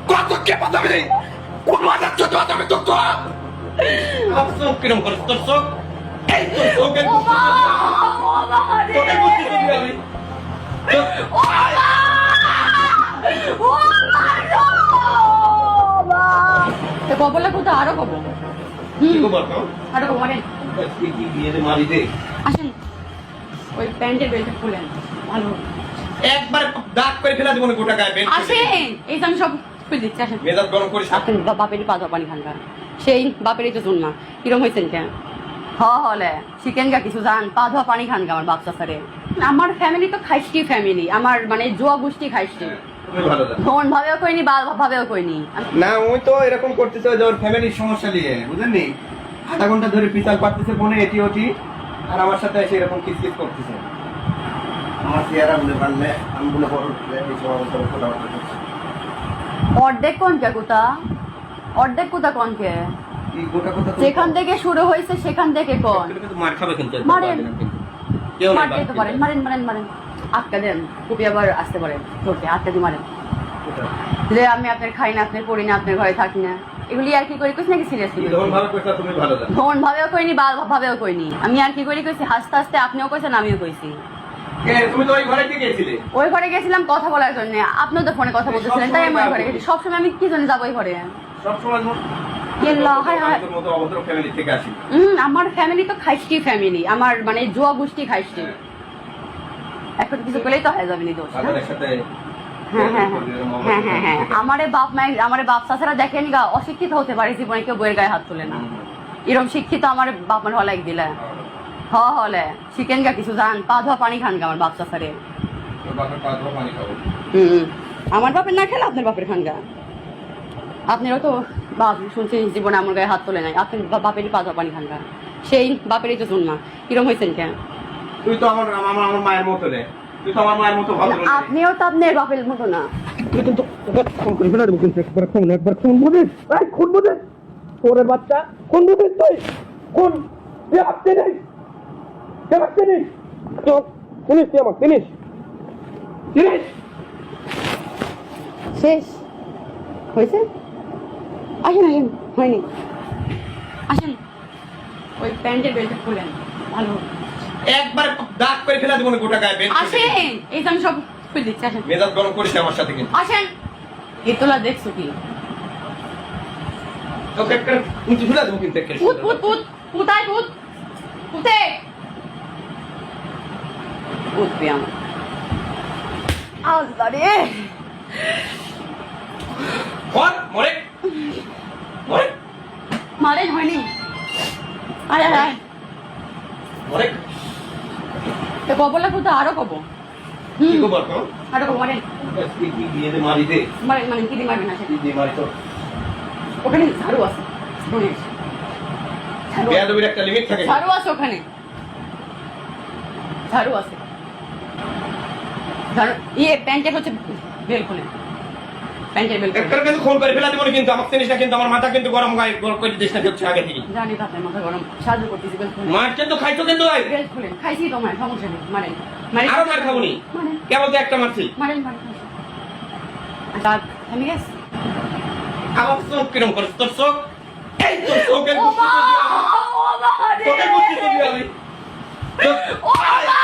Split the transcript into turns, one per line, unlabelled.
কত কে পাঠাবে কোন মাথার ছোট পাঠাবে তো তো চোখ কিরম করে তোর চোখ এই তোর চোখের তোকে বুঝতে দিবি আমি
কবলে কোথাও আরো কব আরো কব মানে আসেন ওই প্যান্টের বেলটা খুলেন ভালো
একবার দাগ করে ফেলা দিব না গোটা গায়ে বেল্ট
আসেন এই যে আমি সব খুলে দিচ্ছি আসেন
মেজাজ গরম করিস
আপনি বাপেরই পা পানি খানকা সেই বাপেরই তো জন্মা কিরম হয়েছেন কেন হলে চিকেন গা কিছু জান পা ধোয়া পানি খানকা আমার বাচ্চা সারে আমার ফ্যামিলি তো খাইষ্টি ফ্যামিলি আমার মানে জোয়া গোষ্ঠী খাইষ্টি ধন ভাবেও কইনি বাল ভাবেও কইনি
না ওই তো এরকম করতেছে যে ওর ফ্যামিলির সমস্যা নিয়ে বুঝেননি আধা ঘন্টা ধরে পিছাল পাড়তেছে ফোনে এটি ওটি আর আমার সাথে এসে এরকম কিসকিস করতেছে আমার চেহারা বলে পারলে আমি বলে বড় এই সমস্যা কথাবার্তা করছি
অর্ধেক কোন কে কোথা অর্ধেক কোথা কোন কে
এই গোটা কথা
যেখান থেকে শুরু হয়েছে সেখান থেকে কোন
মার খাবে কিন্তু
মারেন
কেউ না
মারতে তো পারেন মারেন মারেন মারেন আটকা দেন কুপি আবার আসতে পারেন চোখে আটকা দিয়ে মারেন যে আমি আপনার খাই না আপনার পড়ি না আপনার ঘরে থাকি না এগুলি আর কি করি কইছি নাকি সিরিয়াসলি
ধন ভালো কইছা তুমি ভালো জানো
ধন ভাবেও কইনি বাল ভাবেও কইনি আমি আর কি করি কইছি হাসতে হাসতে আপনিও কইছেন আমিও কইছি
তুমি তো ওই ঘরে থেকে গেছিলে
ওই ঘরে গেছিলাম কথা বলার জন্য আপনিও তো ফোনে কথা বলতেছিলেন তাই আমি ওই ঘরে গেছি সবসময় আমি কি জন্য যাবো ওই ঘরে
সব সময় মতো অভদ্র ফ্যামিলি থেকে আসি
আমার ফ্যামিলি তো খাইষ্টি ফ্যামিলি আমার মানে জোয়া গোষ্ঠী খাইষ্টি এখন কিছু করলেই তো হয়ে যাবে নি দোষ
তাদের সাথে
হ্যাঁ আমারে বাপ চাচারা দেখেন গা অশিক্ষিত হতে পারে জীবনে কেউ বইয়ের গায়ে হাত তুলে না এরকম শিক্ষিত আমার বাপ মানে হলে দিলে হলে চিকেন গা কিছু জান পা ধোয়া পানি খান গা আমার বাপ চাচারে আমার বাপের না খেলে আপনার বাপের খান গা আপনারও তো বাপ শুনছি জীবনে আমার গায়ে হাত তোলে নাই আপনি বাপেরই পা ধোয়া পানি খান গা সেই বাপেরই তো জন্মা কিরম হয়েছেন কেন
তুই তো আমার মায়ের মতো রে তুই তো আমার মায়ের মতো ভালো
আপনিও তো আপনার বাপের মতো না
তুই কিন্তু ফোন করে ফেলা দেবো কিন্তু একবার ফোন বুঝিস খুন বুঝিস তোরের বাচ্চা কোন বুঝিস তুই কোন আসতে নেই আসতে নেই চিনিস তুই আমার চিনিস
শেষ হয়েছে আসেন আসেন হয়নি আসেন ওই প্যান্টের বেলটা খুলেন ভালো
একবার দাগ করে ফেলা দেবো না গোটা গায়ে বেল্ট
আসেন এই যে আমি সব খুলে দিচ্ছি আসেন
মেজাজ গরম করিস আমার সাথে কিন্তু
আসেন এই তোলা দেখছো কি
তোকে একটা উঁচু ফেলা দেবো কিন্তু একটা
পুত পুত পুত পুতাই পুত পুতে পুত পিয়াম আল্লাহ রে
মরে
মারেন হয়নি আয় আয় আয়
মরে
তো কবলে কোথাও আরো কব
কি খবর তো
আরো কব মারেন
কি দিয়ে দে মারি দে
মারেন মানে কি দিয়ে মারবেন আসেন
কি দিয়ে মারি তো
ওখানে ঝাড়ু আছে
বেয়াদবির একটা লিমিট থাকে
ঝাড়ু আছে ওখানে ঝাড়ু আছে ঝাড়ু প্যান্টের হচ্ছে বেল খুলে প্যান্টের বেল
একটা কিন্তু ফোন করে ফেলা দেবো না কিন্তু আমার জিনিস না কিন্তু আমার মাথা কিন্তু গরম গায়ে গরম করে দিস না হচ্ছে আগে থেকে
জানি তো আপনার মাথা গরম সাহায্য করতেছি বেল খুলে
মার কিন্তু খাইছো কিন্তু ভাই
বেল খুলেন খাইছি তো মার সমস্যা নেই মারেন
আরো মার খাবনি
মারেন
কেবল তো একটা মারছি
মারেন মারেন আচ্ছা আমি গেছ
আমার চোখ কিরম করে তোর চোখ এই তোর চোখের
ও মা ও মা
তোকে বুঝতে দিবি আমি
ও মা